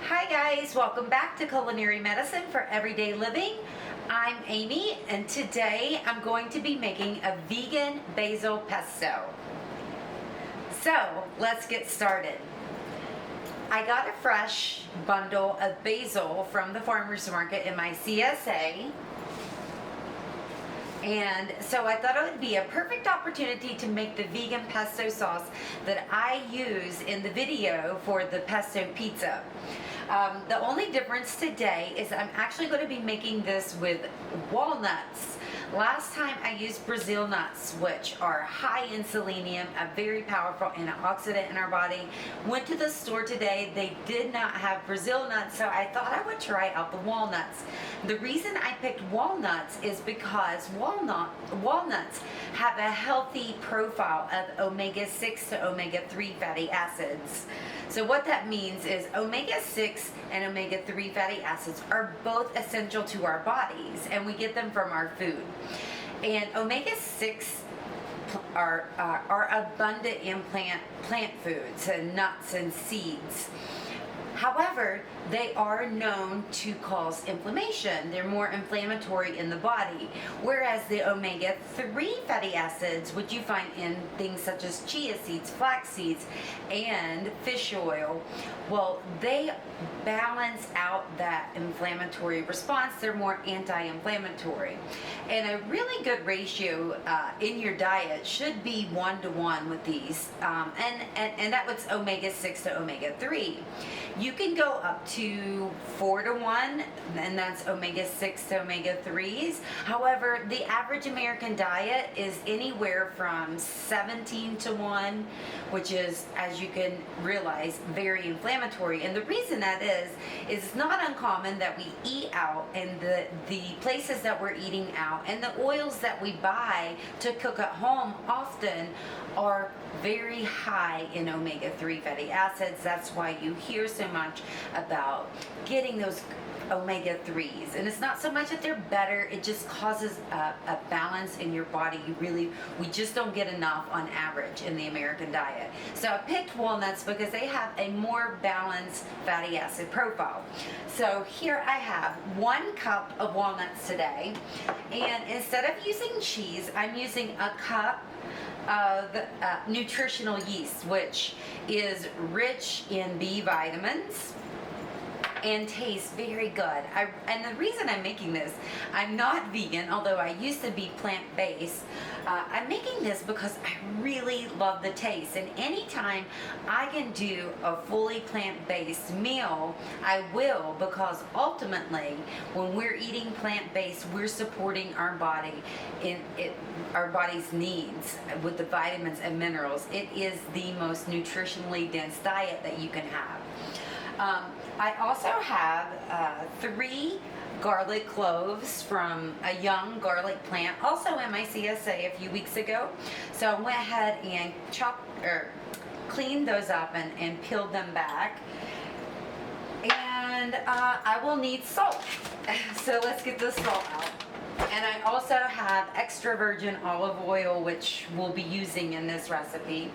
Hi guys, welcome back to Culinary Medicine for Everyday Living. I'm Amy and today I'm going to be making a vegan basil pesto. So let's get started. I got a fresh bundle of basil from the farmer's market in my CSA. And so I thought it would be a perfect opportunity to make the vegan pesto sauce that I use in the video for the pesto pizza. The only difference today is I'm actually going to be making this with walnuts. Last time I used Brazil nuts, which are high in selenium, a very powerful antioxidant in our body. Went to the store today, they did not have Brazil nuts, so I thought I would try out the walnuts. The reason I picked walnuts is because walnuts have a healthy profile of omega-6 to omega-3 fatty acids. So what that means is omega-6 and omega-3 fatty acids are both essential to our bodies, and we get them from our food. And omega-6 are abundant in plant foods and nuts and seeds. However, they are known to cause inflammation. They're more inflammatory in the body. Whereas the omega-3 fatty acids, which you find in things such as chia seeds, flax seeds, and fish oil, well, they balance out that inflammatory response. They're more anti-inflammatory. And a really good ratio in your diet should be 1-to-1 with these. And that was omega-6 to omega-3. You can go up to 4-to-1, and that's omega-6 to omega-3s. However, the average American diet is anywhere from 17-to-1, which is, as you can realize, very inflammatory. And the reason that is it's not uncommon that we eat out, and the places that we're eating out and the oils that we buy to cook at home often are very high in omega-3 fatty acids. That's why you hear so much about getting those omega-3s. And it's not so much that they're better, it just causes a balance in your body. We just don't get enough on average in the American diet. So I picked walnuts because they have a more balanced fatty acid profile. So here I have 1 cup of walnuts today, and instead of using cheese, I'm using a cup of nutritional yeast, which is rich in B vitamins and tastes very good. And the reason I'm making this, I'm not vegan, although I used to be plant-based. I'm making this because I really love the taste, and anytime I can do a fully plant-based meal, I will, because ultimately when we're eating plant-based, we're supporting our body in our body's needs with the vitamins and minerals. It is the most nutritionally dense diet that you can have. I also have 3 garlic cloves from a young garlic plant, also in my CSA a few weeks ago. So I went ahead and cleaned those up and peeled them back. And I will need salt. So let's get the salt out. And I also have extra virgin olive oil, which we'll be using in this recipe.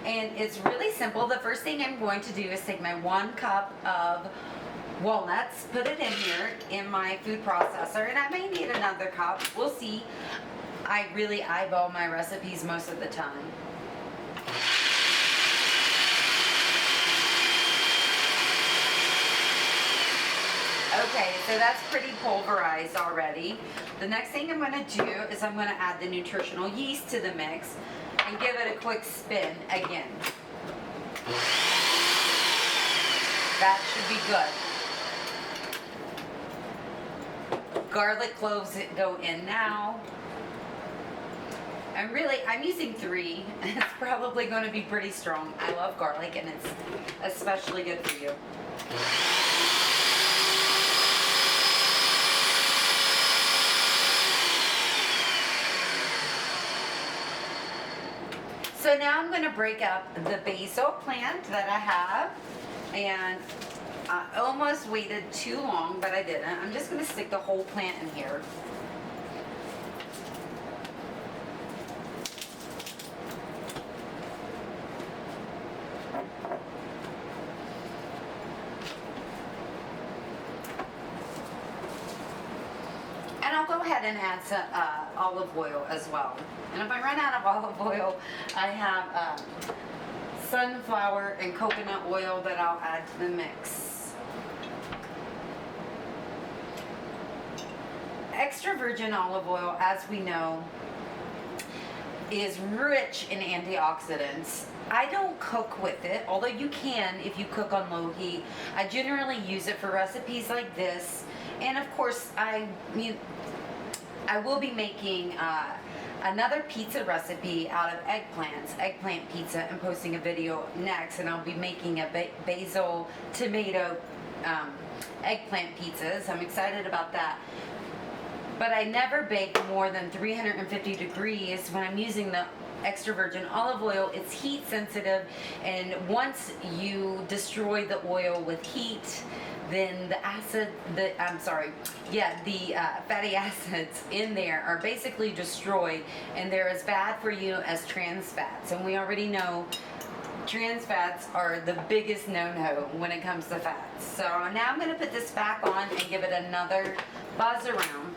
And it's really simple. The first thing I'm going to do is take my 1 cup of walnuts, put it in here in my food processor, and I may need another cup. We'll see. I really eyeball my recipes most of the time. Okay, so that's pretty pulverized already. The next thing I'm going to do is I'm going to add the nutritional yeast to the mix and give it a quick spin again. That should be good. Garlic cloves go in now. I'm using 3. It's probably going to be pretty strong. I love garlic, and it's especially good for you. So now I'm going to break up the basil plant that I have, and I almost waited too long, but I didn't. I'm just going to stick the whole plant in here. ahead and add some olive oil as well. And if I run out of olive oil, I have sunflower and coconut oil that I'll add to the mix. Extra virgin olive oil, as we know, is rich in antioxidants. I don't cook with it, although you can if you cook on low heat. I generally use it for recipes like this, and of course I will be making another pizza recipe out of eggplant pizza, and posting a video next, and I'll be making a basil tomato eggplant pizzas. I'm excited about that. But I never bake more than 350 degrees when I'm using the extra virgin olive oil. It's heat sensitive, and once you destroy the oil with heat, then the fatty acids in there are basically destroyed, and they're as bad for you as trans fats. And we already know trans fats are the biggest no-no when it comes to fats. So now I'm going to put this back on and give it another buzz around.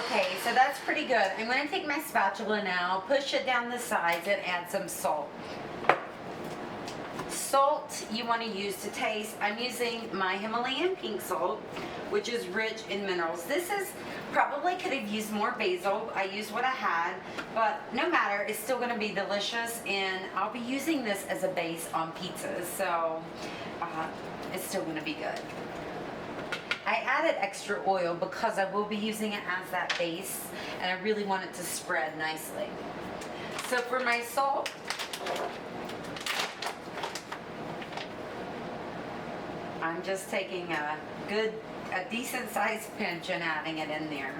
Okay, so that's pretty good. I'm going to take my spatula now, push it down the sides, and add some salt. Salt you want to use to taste. I'm using my Himalayan pink salt, which is rich in minerals. This is probably could have used more basil. I used what I had, but no matter, it's still going to be delicious, and I'll be using this as a base on pizzas, so it's still going to be good. I added extra oil because I will be using it as that base, and I really want it to spread nicely. So for my salt, I'm just taking a decent sized pinch and adding it in there.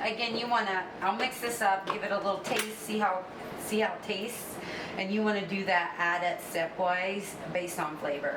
Again, you want to, I'll mix this up, give it a little taste, see how it tastes, and you want to do that, add it stepwise based on flavor.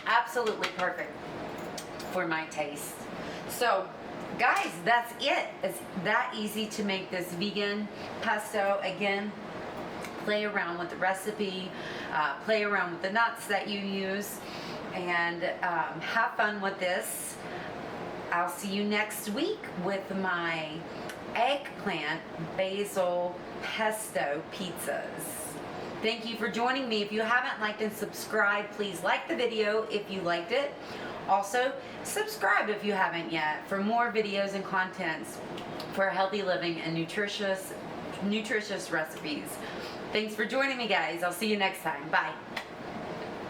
Absolutely perfect for my taste. So guys, that's it. It's that easy to make this vegan pesto. Again, play around with the recipe, play around with the nuts that you use, and have fun with this. I'll see you next week with my eggplant basil pesto pizzas. Thank you for joining me. If you haven't liked and subscribed, please like the video if you liked it. Also, subscribe if you haven't yet for more videos and contents for healthy living and nutritious nutritious recipes. Thanks for joining me, guys. I'll see you next time. Bye.